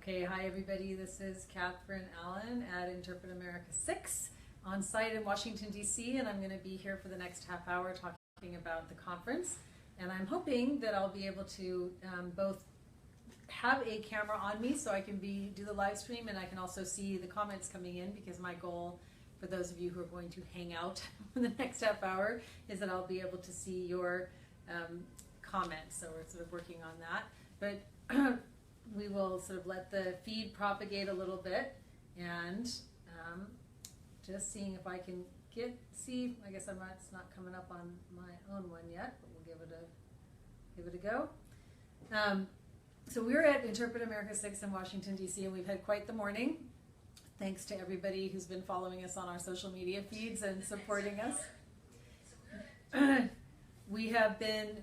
Okay, hi everybody. This is Katharine Allen at Interpret America 6 on site in Washington, D.C. and I'm going to be here for the next half hour talking about the conference. And I'm hoping that I'll be able to both have a camera on me so I can do the live stream, and I can also see the comments coming in, because my goal for those of you who are going to hang out for the next half hour is that I'll be able to see your comments. So we're sort of working on that. But we will sort of let the feed propagate a little bit, and just seeing if I can see. I guess it's not coming up on my own one yet, but we'll give it a go. So we're at Interpret America 6 in Washington, D.C., and we've had quite the morning. Thanks to everybody who's been following us on our social media feeds and supporting us. We have been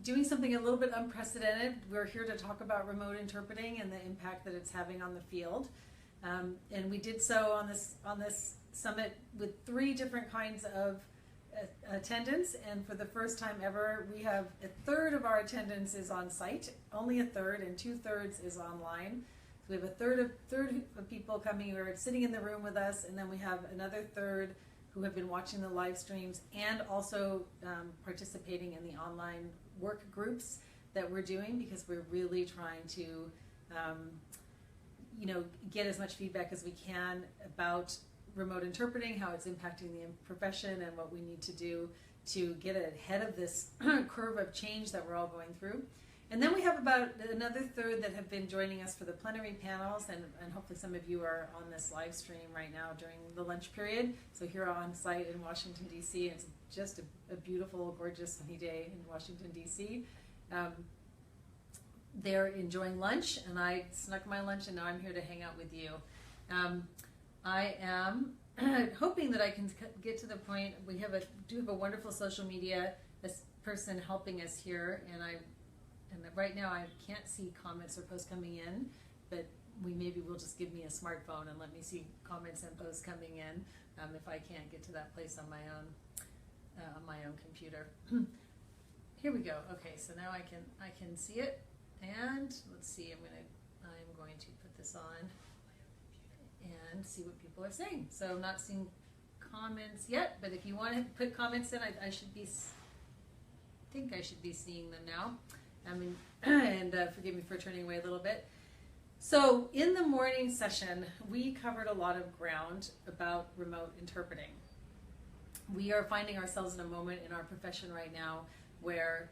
doing something a little bit unprecedented. We're here to talk about remote interpreting and the impact that it's having on the field. And we did so on this summit with 3 different kinds of attendance. And for the first time ever, we have a third of our attendance is on site, only a third, and 2/3 is online. So we have a third of people coming who are sitting in the room with us, and then we have another third who have been watching the live streams and also participating in the online work groups that we're doing, because we're really trying to get as much feedback as we can about remote interpreting, how it's impacting the profession, and what we need to do to get ahead of this curve of change that we're all going through. And then we have about another third that have been joining us for the plenary panels, and hopefully some of you are on this live stream right now during the lunch period. So here on site in Washington, D.C., it's just a beautiful, gorgeous, sunny day in Washington, D.C. They're enjoying lunch, and I snuck my lunch, and now I'm here to hang out with you. I am hoping that I can get to the point. We do have a wonderful social media person helping us here, and right now I can't see comments or posts coming in, but maybe will just give me a smartphone and let me see comments and posts coming in if I can't get to that place on my own computer. Here we go. Okay, so now I can see it, and let's see. I'm going to put this on and see what people are saying. So I'm not seeing comments yet, but if you want to put comments in, I think I should be seeing them now. And forgive me for turning away a little bit. So in the morning session, we covered a lot of ground about remote interpreting. We are finding ourselves in a moment in our profession right now where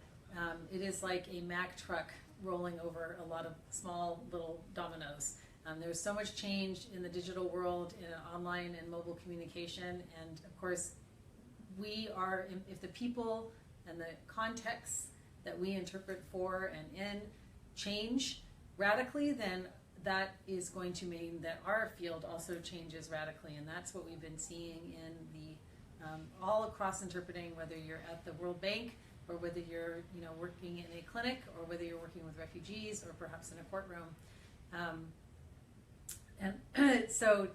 it is like a Mack truck rolling over a lot of small little dominoes. There's so much change in the digital world, in online and mobile communication, and of course, if the people and the contexts that we interpret for and in change radically, then that is going to mean that our field also changes radically, and that's what we've been seeing in all across interpreting, whether you're at the World Bank or whether you're working in a clinic or whether you're working with refugees or perhaps in a courtroom. So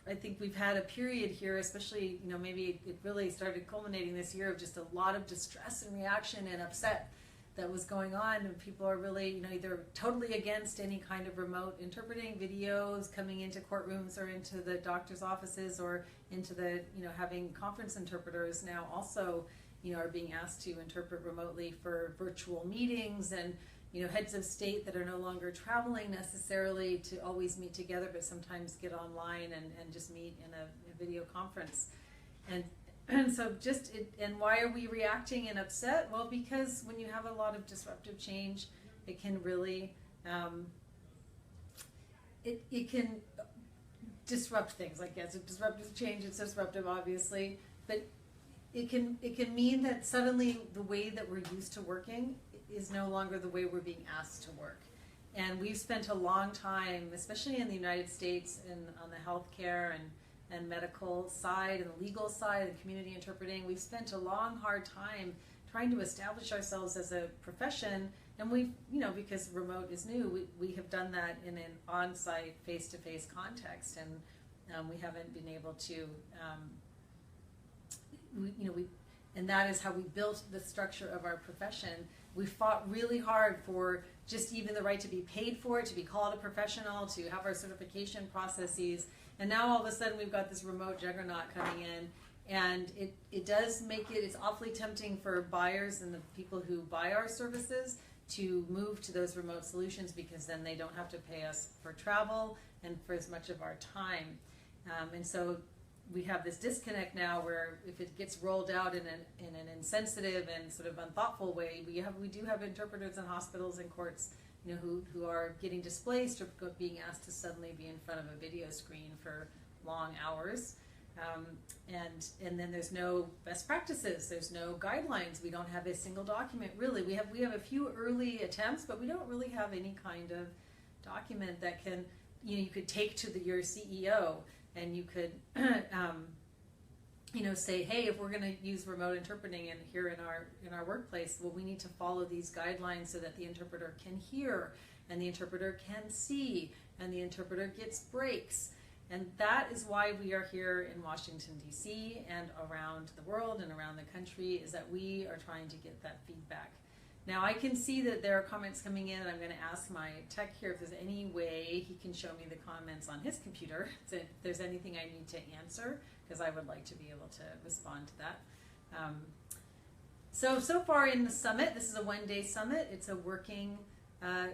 I think we've had a period here, especially, maybe it really started culminating this year, of just a lot of distress and reaction and upset that was going on, and people are really, either totally against any kind of remote interpreting, videos coming into courtrooms or into the doctor's offices or into the, having conference interpreters now also, are being asked to interpret remotely for virtual meetings, and heads of state that are no longer traveling necessarily to always meet together, but sometimes get online and just meet in a video conference. And so and why are we reacting and upset? Well, because when you have a lot of disruptive change, it can really, it can disrupt things. Like, yes, it's disruptive change, it's disruptive, obviously, but it can mean that suddenly the way that we're used to working is no longer the way we're being asked to work. And we've spent a long time, especially in the United States, on the healthcare and medical side and the legal side and community interpreting, we've spent a long, hard time trying to establish ourselves as a profession. And we've, because remote is new, we have done that in an on-site, face-to-face context, and we haven't been able to, and that is how we built the structure of our profession We fought really hard for just even the right to be paid for it, to be called a professional, to have our certification processes. And now all of a sudden we've got this remote juggernaut coming in. And it does make it's awfully tempting for buyers and the people who buy our services to move to those remote solutions, because then they don't have to pay us for travel and for as much of our time. And so we have this disconnect now where if it gets rolled out in an insensitive and sort of unthoughtful way, we do have interpreters in hospitals and courts, who are getting displaced or being asked to suddenly be in front of a video screen for long hours. And then there's no best practices, there's no guidelines, we don't have a single document really. We have a few early attempts, but we don't really have any kind of document that can, you could take to your CEO and you could say, hey, if we're going to use remote interpreting here in our workplace, well, we need to follow these guidelines so that the interpreter can hear and the interpreter can see and the interpreter gets breaks. And that is why we are here in Washington, D.C. and around the world and around the country, is that we are trying to get that feedback. Now, I can see that there are comments coming in, and I'm going to ask my tech here if there's any way he can show me the comments on his computer, if there's anything I need to answer, because I would like to be able to respond to that. So far in the summit, this is a one-day summit. It's a working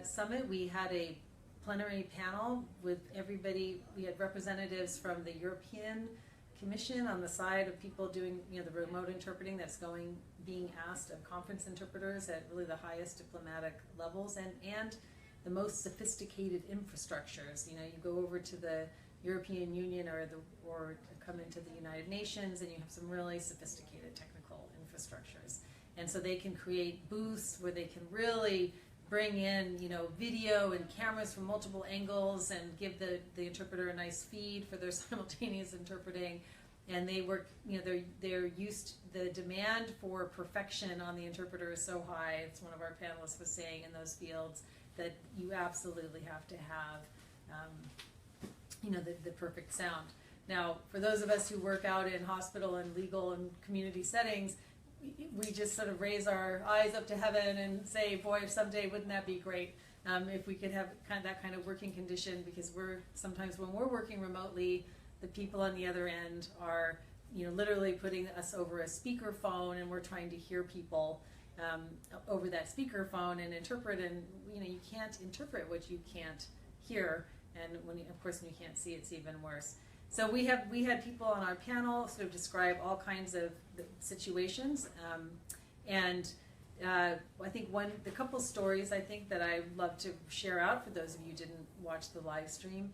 summit. We had a plenary panel with everybody. We had representatives from the European Commission on the side of people doing the remote interpreting that's being asked of conference interpreters at really the highest diplomatic levels and the most sophisticated infrastructures. You go over to the European Union or come into the United Nations and you have some really sophisticated technical infrastructures. And so they can create booths where they can really bring in video and cameras from multiple angles and give the interpreter a nice feed for their simultaneous interpreting. And they work, they're used, the demand for perfection on the interpreter is so high, as one of our panelists was saying, in those fields, that you absolutely have to have the perfect sound. Now, for those of us who work out in hospital and legal and community settings, we just sort of raise our eyes up to heaven and say, boy, someday wouldn't that be great if we could have that kind of working condition, because sometimes when we're working remotely, the people on the other end are literally putting us over a speaker phone, and we're trying to hear people over that speaker phone and interpret, and you can't interpret what you can't hear, and when you can't see, it's even worse. So we had people on our panel sort of describe all kinds of situations, and I think the couple stories I think that I'd love to share out for those of you who didn't watch the live stream,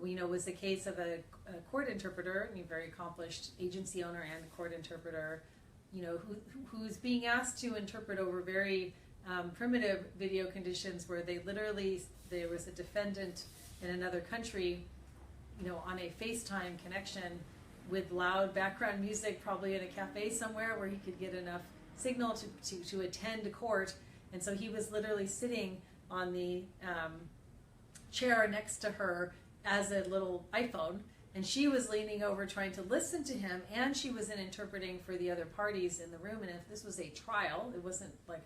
was the case of a court interpreter, a very accomplished agency owner and a court interpreter, who's being asked to interpret over very primitive video conditions where there was a defendant in another country, on a FaceTime connection with loud background music, probably in a cafe somewhere where he could get enough signal to attend court. And so he was literally sitting on the chair next to her as a little iPhone, and she was leaning over trying to listen to him, and she was interpreting for the other parties in the room. And if this was a trial, it wasn't like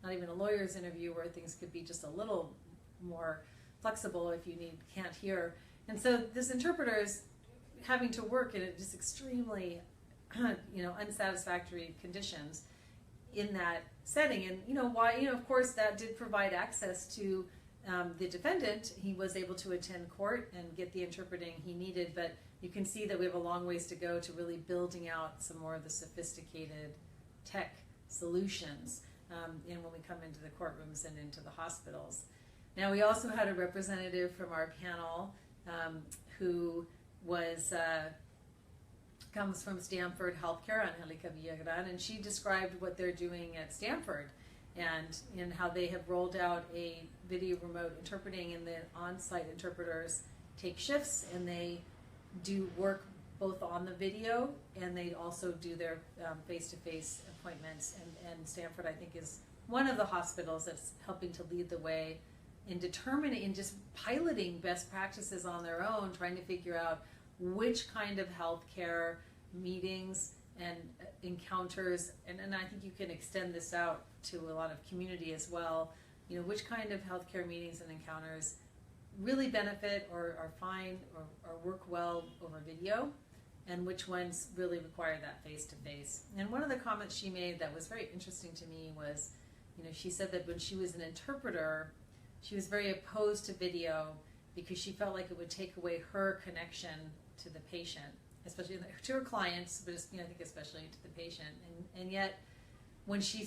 not even a lawyer's interview where things could be just a little more flexible if you can't hear. And so this interpreter is having to work in just extremely, unsatisfactory conditions in that setting. And of course, that did provide access to the defendant. He was able to attend court and get the interpreting he needed, but you can see that we have a long ways to go to really building out some more of the sophisticated tech solutions when we come into the courtrooms and into the hospitals. Now, we also had a representative from our panel who comes from Stanford Healthcare, Angelica Villagran, and she described what they're doing at Stanford and how they have rolled out a video remote interpreting, and the on-site interpreters take shifts and they do work both on the video and they also do their face-to-face appointments. And Stanford, I think, is one of the hospitals that's helping to lead the way in just piloting best practices on their own, trying to figure out which kind of healthcare meetings and encounters, and I think you can extend this out to a lot of community as well. You know, which kind of healthcare meetings and encounters really benefit or are fine or work well over video, and which ones really require that face-to-face. And one of the comments she made that was very interesting to me was, you know, she said that when she was an interpreter, she was very opposed to video because she felt like it would take away her connection to the patient, especially to her clients, but you know, I think especially to the patient. And yet, when she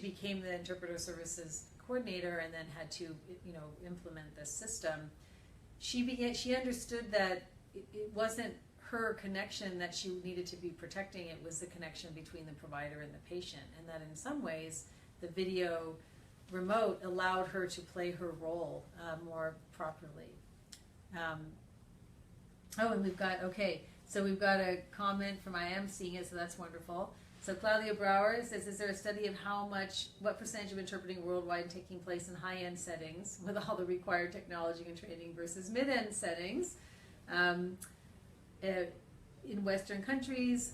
became the interpreter services coordinator and then had to, you know, implement this system, she understood that it wasn't her connection that she needed to be protecting. It was the connection between the provider and the patient, and that in some ways the video remote allowed her to play her role more properly. And we've got a comment from I am seeing it, so that's wonderful. So Claudia Brower says, is there a study of what percentage of interpreting worldwide taking place in high-end settings with all the required technology and training versus mid-end settings? In Western countries,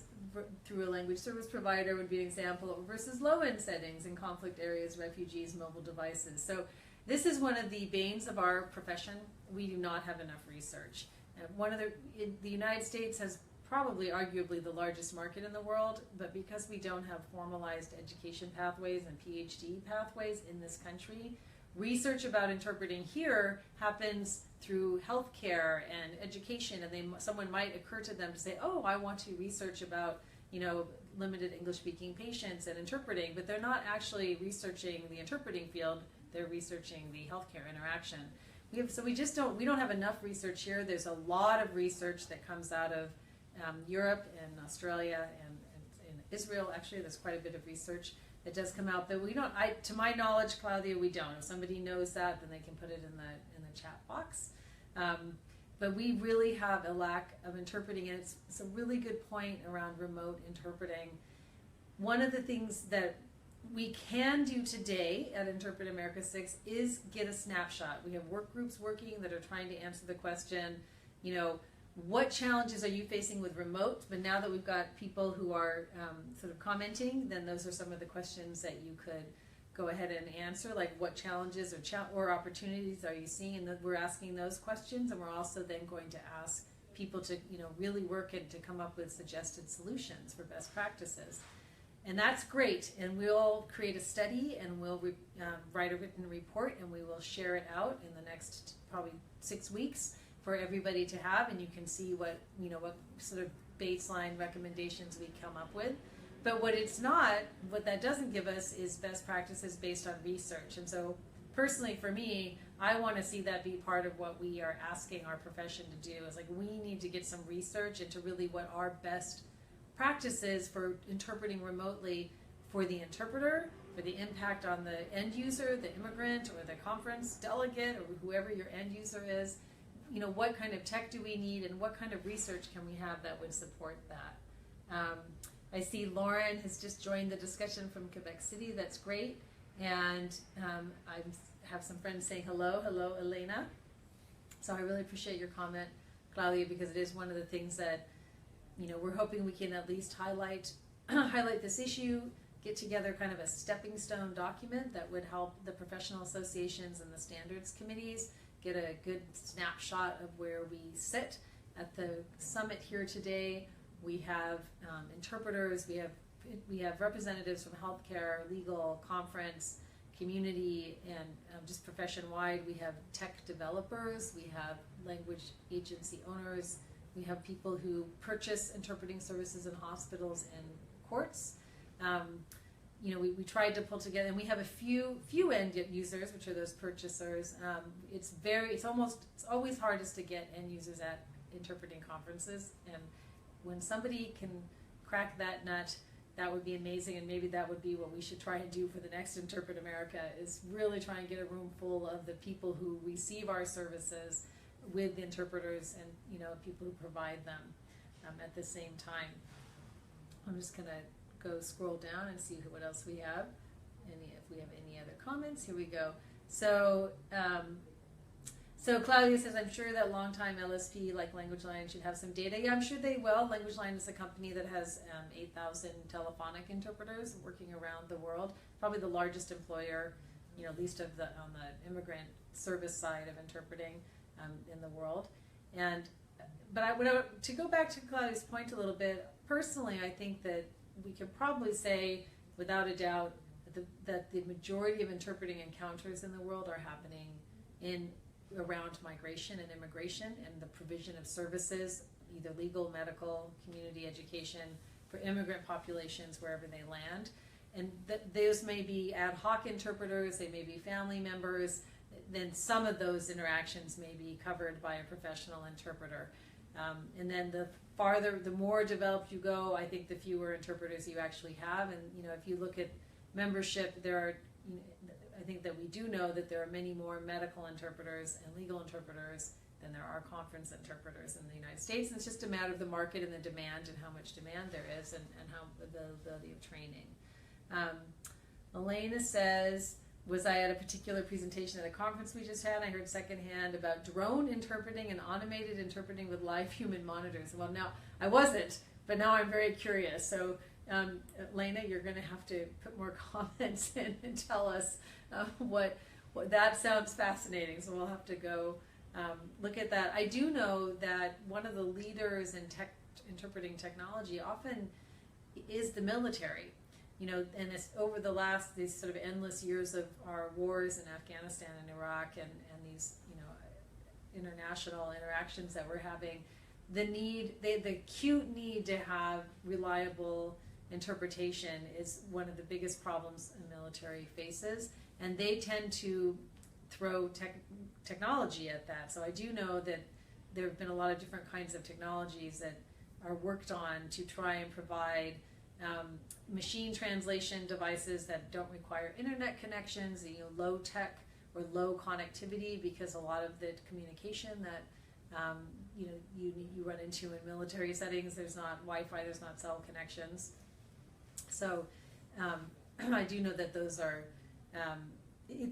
through a language service provider would be an example, versus low-end settings in conflict areas, refugees, mobile devices. So this is one of the banes of our profession. We do not have enough research. The United States has probably arguably the largest market in the world, but because we don't have formalized education pathways and PhD pathways in this country, research about interpreting here happens through healthcare and education, and someone might occur to them to say, oh, I want to research about, you know, limited English-speaking patients and interpreting, but they're not actually researching the interpreting field, they're researching the healthcare interaction. We don't have enough research here. There's a lot of research that comes out of Europe and Australia and in Israel. Actually, there's quite a bit of research that does come out, but we don't. To my knowledge, Claudia, we don't. If somebody knows that, then they can put it in the chat box. But we really have a lack of interpreting, and it's a really good point around remote interpreting. One of the things that we can do today at Interpret America 6 is get a snapshot. We have work groups working that are trying to answer the question, you know, what challenges are you facing with remote? But now that we've got people who are sort of commenting, then those are some of the questions that you could go ahead and answer, like what challenges or opportunities are you seeing? And we're asking those questions, and we're also then going to ask people to, you know, really work and to come up with suggested solutions for best practices. And that's great, and we'll create a study, and we'll write a written report, and we will share it out in the next probably 6 weeks for everybody to have, and you can see what sort of baseline recommendations we come up with. But what that doesn't give us is best practices based on research. And so personally for me, I want to see that be part of what we are asking our profession to do. Is like, we need to get some research into really what our best practices for interpreting remotely for the interpreter, for the impact on the end user, the immigrant or the conference delegate or whoever your end user is. You know, what kind of tech do we need, and what kind of research can we have that would support that? I see Lauren has just joined the discussion from Quebec City. That's great. And I have some friends saying hello. Hello, Elena. So I really appreciate your comment, Claudia, because it is one of the things that, you know, we're hoping we can at least highlight this issue, get together kind of a stepping stone document that would help the professional associations and the standards committees get a good snapshot of where we sit. At the summit here today, we have interpreters, we have representatives from healthcare, legal, conference, community, and just profession-wide. We have tech developers, we have language agency owners, we have people who purchase interpreting services in hospitals and courts. You know, we tried to pull together, and we have a few end users, which are those purchasers. It's always hardest to get end users at interpreting conferences, and when somebody can crack that nut, that would be amazing, and maybe that would be what we should try and do for the next Interpret America, is really try and get a room full of the people who receive our services with interpreters and, you know, people who provide them at the same time. I'm just going to go scroll down and see what else we have. If we have any other comments, here we go. So So Claudia says, I'm sure that longtime LSP like Language Line should have some data. Yeah, I'm sure they will. Language Line is a company that has 8,000 telephonic interpreters working around the world. Probably the largest employer, at least on the immigrant service side of interpreting in the world. But to go back to Claudia's point a little bit, personally, I think that we could probably say, without a doubt, that the majority of interpreting encounters in the world are happening around migration and immigration and the provision of services, either legal, medical, community education, for immigrant populations wherever they land. And those may be ad hoc interpreters, they may be family members, then some of those interactions may be covered by a professional interpreter. And then the more developed you go, I think the fewer interpreters you actually have. And if you look at membership, I think that we do know that there are many more medical interpreters and legal interpreters than there are conference interpreters in the United States. And it's just a matter of the market and the demand and how much demand there is and how the availability of training. Elena says, was I at a particular presentation at a conference we just had? I heard secondhand about drone interpreting and automated interpreting with live human monitors. Well, now I wasn't, but now I'm very curious. So Lena, you're going to have to put more comments in and tell us what that sounds fascinating. So we'll have to go look at that. I do know that one of the leaders in interpreting technology often is the military. And it's over these sort of endless years of our wars in Afghanistan and Iraq and these, international interactions that we're having, the acute need to have reliable interpretation is one of the biggest problems the military faces, and they tend to throw technology at that. So I do know that there have been a lot of different kinds of technologies that are worked on to try and provide machine translation devices that don't require internet connections, low tech or low connectivity, because a lot of the communication that you run into in military settings, there's not Wi-Fi, there's not cell connections. So I do know that those are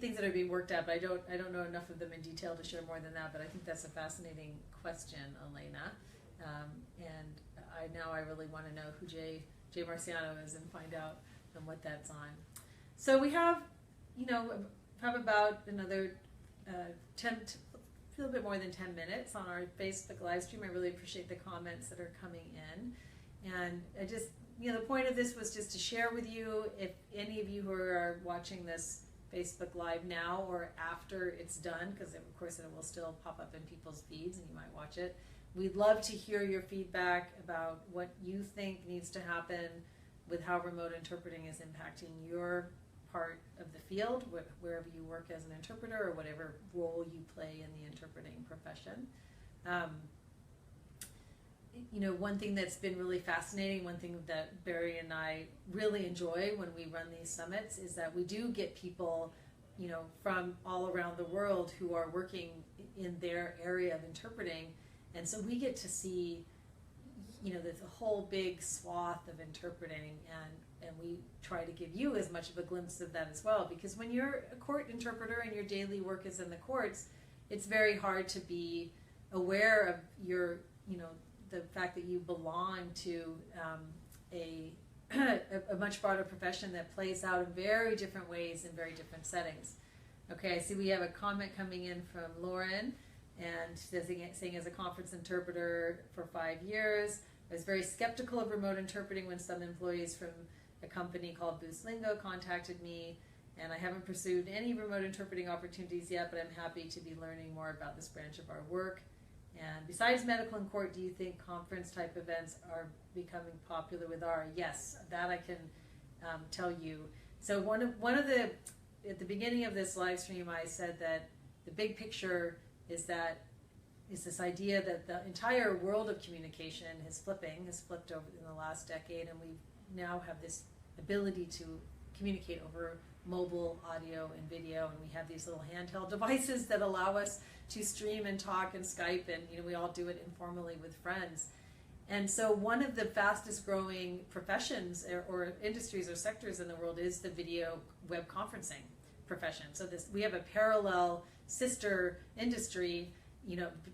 things that are being worked at, but I don't know enough of them in detail to share more than that. But I think that's a fascinating question, Elena, and I really want to know who Jay Marciano is and find out what that's on. So we have, about another 10, a little bit more than 10 minutes on our Facebook live stream. I really appreciate the comments that are coming in. And I just, the point of this was just to share with you, if any of you who are watching this Facebook Live now or after it's done, because of course it will still pop up in people's feeds and you might watch it, we'd love to hear your feedback about what you think needs to happen with how remote interpreting is impacting your part of the field, wherever you work as an interpreter or whatever role you play in the interpreting profession. One thing that's been really fascinating, one thing that Barry and I really enjoy when we run these summits is that we do get people, from all around the world who are working in their area of interpreting. And so we get to see, the whole big swath of interpreting, and we try to give you as much of a glimpse of that as well. Because when you're a court interpreter and your daily work is in the courts, it's very hard to be aware of your, the fact that you belong to a much broader profession that plays out in very different ways in very different settings. Okay, I see we have a comment coming in from Lauren. And saying, as a conference interpreter for 5 years, I was very skeptical of remote interpreting when some employees from a company called Boost Lingo contacted me, and I haven't pursued any remote interpreting opportunities yet, but I'm happy to be learning more about this branch of our work. And besides medical and court, do you think conference type events are becoming popular with ARA? Yes, that I can tell you. So one of the, at the beginning of this live stream, I said that the big picture is this idea that the entire world of communication has flipped over in the last decade, and we now have this ability to communicate over mobile audio and video, and we have these little handheld devices that allow us to stream and talk and Skype, and we all do it informally with friends. And so one of the fastest growing professions or industries or sectors in the world is the video web conferencing profession. So we have a parallel sister industry,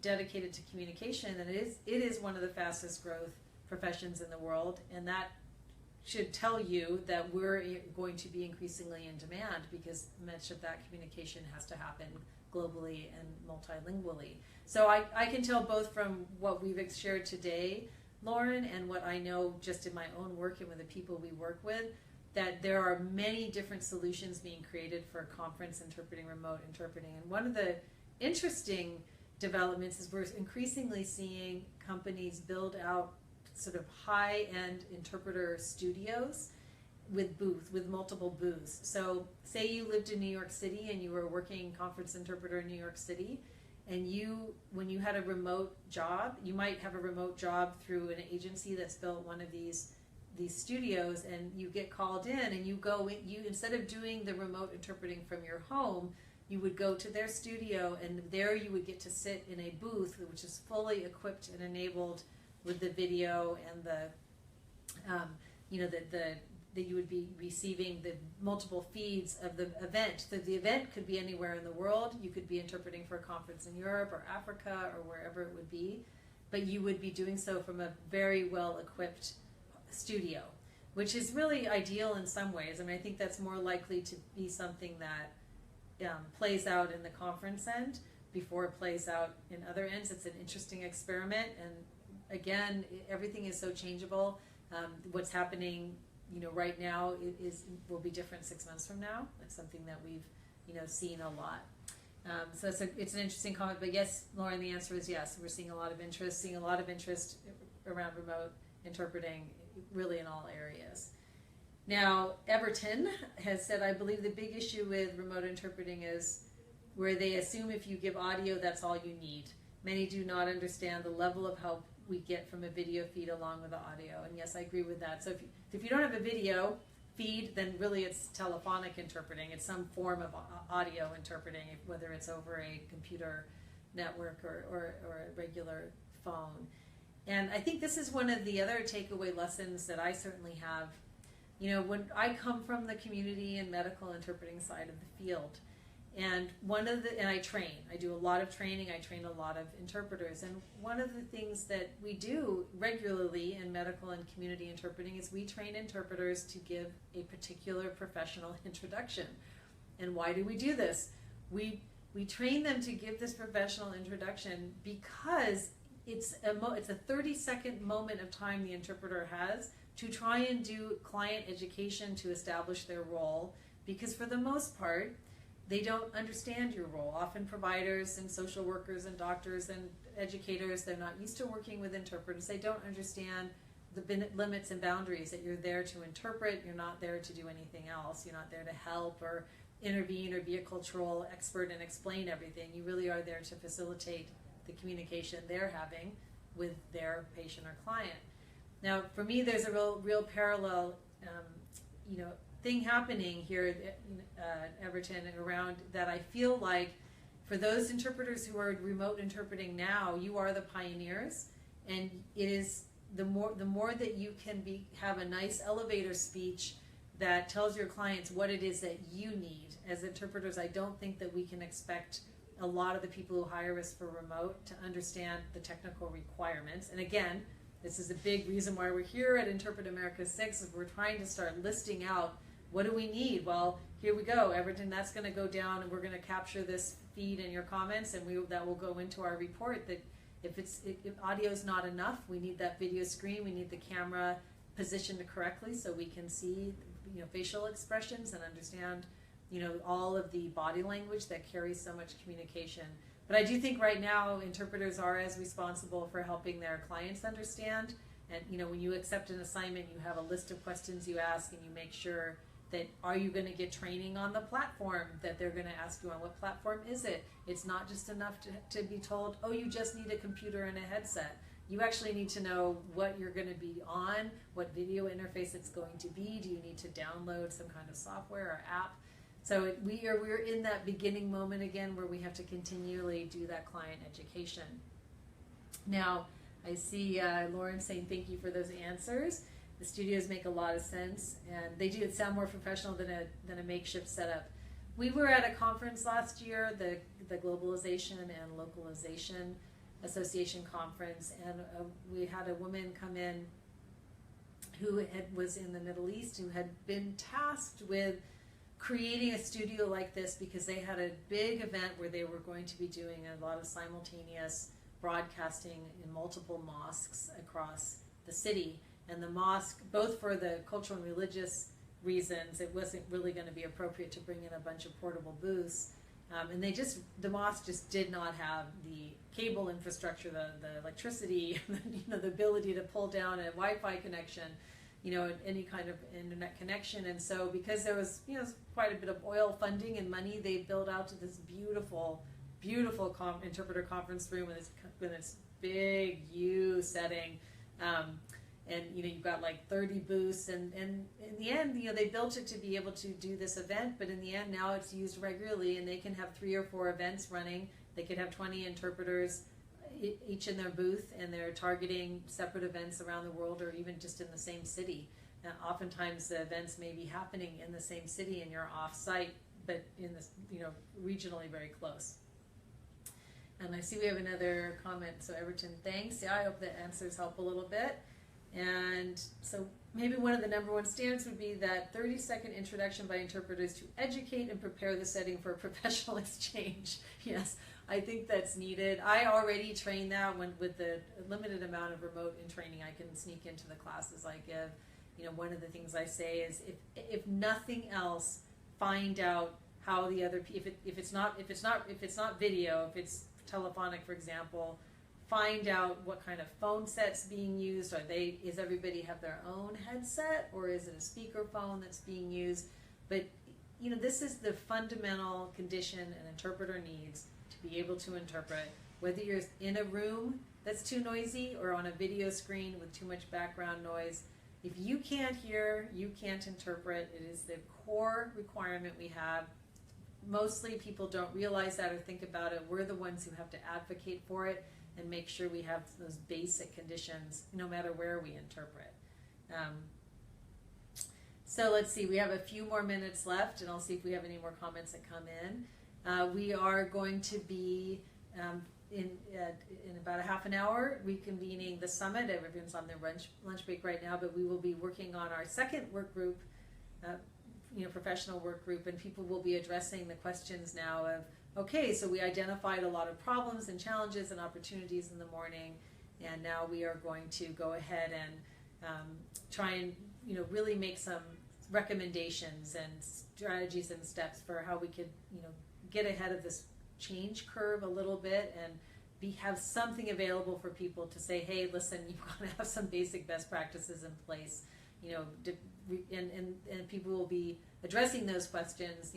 dedicated to communication, and it is one of the fastest growth professions in the world, and that should tell you that we're going to be increasingly in demand because much of that communication has to happen globally and multilingually. So I can tell both from what we've shared today, Lauren, and what I know just in my own work and with the people we work with, that there are many different solutions being created for conference interpreting, remote interpreting. And one of the interesting developments is we're increasingly seeing companies build out sort of high-end interpreter studios with multiple booths. So say you lived in New York City and you were a working conference interpreter in New York City, and when you had a remote job, you might have a remote job through an agency that's built one of these studios, and you get called in and you instead of doing the remote interpreting from your home, you would go to their studio, and there you would get to sit in a booth which is fully equipped and enabled with the video and that you would be receiving the multiple feeds of the event. So the event could be anywhere in the world. You could be interpreting for a conference in Europe or Africa or wherever it would be, but you would be doing so from a very well equipped studio, which is really ideal in some ways. I mean, I think that's more likely to be something that plays out in the conference end before it plays out in other ends. It's an interesting experiment, and again, everything is so changeable. What's happening, right now will be different 6 months from now. That's something that we've, seen a lot. So it's an interesting comment. But yes, Lauren, the answer is yes. We're seeing a lot of interest, around remote interpreting, really in all areas. Now, Everton has said, I believe the big issue with remote interpreting is where they assume if you give audio, that's all you need. Many do not understand the level of help we get from a video feed along with the audio. And yes, I agree with that. So if you don't have a video feed, then really it's telephonic interpreting. It's some form of audio interpreting, whether it's over a computer network or a regular phone. And I think this is one of the other takeaway lessons that I certainly have. When I come from the community and medical interpreting side of the field, and I train. I do a lot of training. I train a lot of interpreters. And one of the things that we do regularly in medical and community interpreting is we train interpreters to give a particular professional introduction. And why do we do this? We train them to give this professional introduction because it's a 30-second moment of time the interpreter has to try and do client education to establish their role, because for the most part, they don't understand your role. Often providers and social workers and doctors and educators, they're not used to working with interpreters. They don't understand the limits and boundaries, that you're there to interpret. You're not there to do anything else. You're not there to help or intervene or be a cultural expert and explain everything. You really are there to facilitate the communication they're having with their patient or client. Now, for me, there's a real parallel, thing happening here at Everton around that. I feel like for those interpreters who are remote interpreting now, you are the pioneers, and it is the more that you can have a nice elevator speech that tells your clients what it is that you need. As interpreters, I don't think that we can expect a lot of the people who hire us for remote to understand the technical requirements. And again, this is a big reason why we're here at Interpret America 6, is we're trying to start listing out, what do we need? Well, here we go, Everton, that's going to go down, and we're going to capture this feed in your comments, and that will go into our report. That if audio is not enough, we need that video screen, we need the camera positioned correctly so we can see facial expressions and understand all of the body language that carries so much communication. But I do think right now interpreters are as responsible for helping their clients understand. And when you accept an assignment, you have a list of questions you ask, and you make sure that, are you going to get training on the platform that they're going to ask you on? What platform is it? It's not just enough to be told, oh, you just need a computer and a headset. You actually need to know what you're going to be on, what video interface it's going to be. Do you need to download some kind of software or app? So we're in that beginning moment again where we have to continually do that client education. Now, I see Lauren saying thank you for those answers. The studios make a lot of sense, and they do sound more professional than a makeshift setup. We were at a conference last year, the Globalization and Localization Association conference, and we had a woman come in who was in the Middle East, who had been tasked with creating a studio like this because they had a big event where they were going to be doing a lot of simultaneous broadcasting in multiple mosques across the city. And the mosque, both for the cultural and religious reasons, it wasn't really going to be appropriate to bring in a bunch of portable booths. And the mosque just did not have the cable infrastructure, the electricity, the ability to pull down a Wi-Fi connection, any kind of internet connection. And so because there was, quite a bit of oil funding and money, they built out to this beautiful interpreter conference room with its big U setting. And you've got like 30 booths, and in the end, they built it to be able to do this event, but in the end now it's used regularly, and they can have 3 or 4 events running. They could have 20 interpreters each in their booth, and they're targeting separate events around the world or even just in the same city. Oftentimes the events may be happening in the same city and you're off-site, but in this, regionally very close. And I see we have another comment. So Everton, thanks. Yeah, I hope the answers help a little bit. And so maybe one of the number one standards would be that 30-second introduction by interpreters to educate and prepare the setting for a professional exchange. Yes, I think that's needed. I already train that with the limited amount of remote in training I can sneak into the classes I give. One of the things I say is if nothing else, find out how the other if it's not video, if it's telephonic, for example, find out what kind of phone set's being used. Is everybody have their own headset, or is it a speaker phone that's being used? But this is the fundamental condition an interpreter needs to be able to interpret, whether you're in a room that's too noisy or on a video screen with too much background noise. If you can't hear, you can't interpret. It is the core requirement we have. Mostly people don't realize that or think about it. We're the ones who have to advocate for it and make sure we have those basic conditions no matter where we interpret. So let's see, we have a few more minutes left, and I'll see if we have any more comments that come in. We are going to be in about a half an hour reconvening the summit. Everyone's on their lunch break right now, but we will be working on our second work group, professional work group, and people will be addressing the questions now of, okay, so we identified a lot of problems and challenges and opportunities in the morning, and now we are going to go ahead and try and really make some recommendations and strategies and steps for how we could get ahead of this change curve a little bit and have something available for people to say, hey, listen, you've got to have some basic best practices in place, and people will be addressing those questions,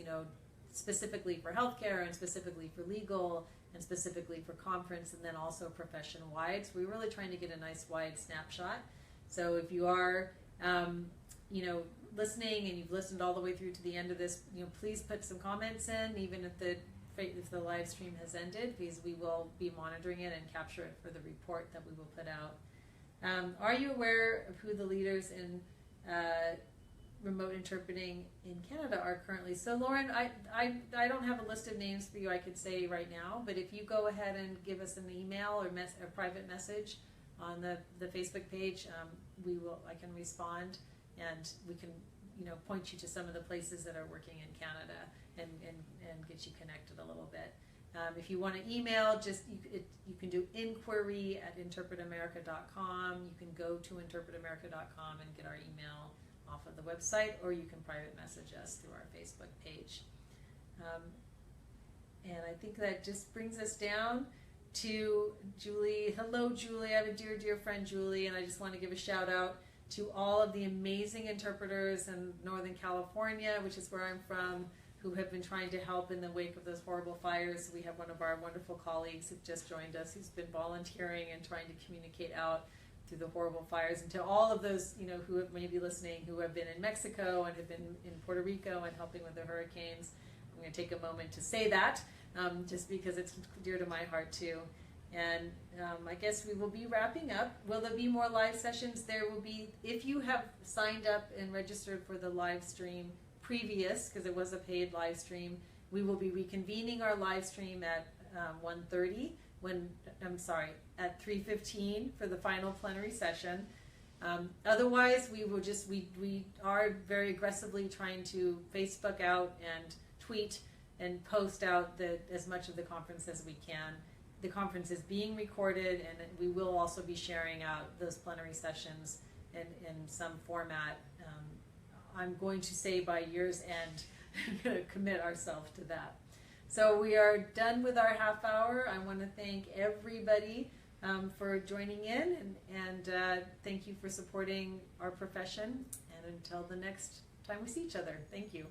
specifically for healthcare and specifically for legal and specifically for conference, and then also profession-wide. So we're really trying to get a nice wide snapshot. So if you are, listening and you've listened all the way through to the end of this, please put some comments in, even if the live stream has ended, because we will be monitoring it and capture it for the report that we will put out. Are you aware of who the leaders in remote interpreting in Canada are currently? So Lauren, I don't have a list of names for you I could say right now, but if you go ahead and give us an email or a private message on the Facebook page, I can respond, and we can point you to some of the places that are working in Canada and get you connected a little bit. If you want to email, you can do inquiry@interpretamerica.com. You can go to interpretamerica.com and get our email off of the website, or you can private message us through our Facebook page. And I think that just brings us down to Julie. Hello, Julie. I have a dear, dear friend, Julie, and I just want to give a shout out to all of the amazing interpreters in Northern California, which is where I'm from, who have been trying to help in the wake of those horrible fires. We have one of our wonderful colleagues who just joined us, who's been volunteering and trying to communicate out through the horrible fires. And to all of those, who may be listening, who have been in Mexico and have been in Puerto Rico and helping with the hurricanes, I'm going to take a moment to say that, just because it's dear to my heart too. And I guess we will be wrapping up. Will there be more live sessions? There will be, if you have signed up and registered for the live stream previous, because it was a paid live stream, We will be reconvening our live stream at 1:30 at 3:15 for the final plenary session. Otherwise, we are very aggressively trying to Facebook out and tweet and post out as much of the conference as we can. The conference is being recorded, and we will also be sharing out those plenary sessions in some format. I'm going to say by year's end, I'm going to commit ourselves to that. So we are done with our half hour. I want to thank everybody for joining in, and thank you for supporting our profession. And until the next time we see each other, thank you.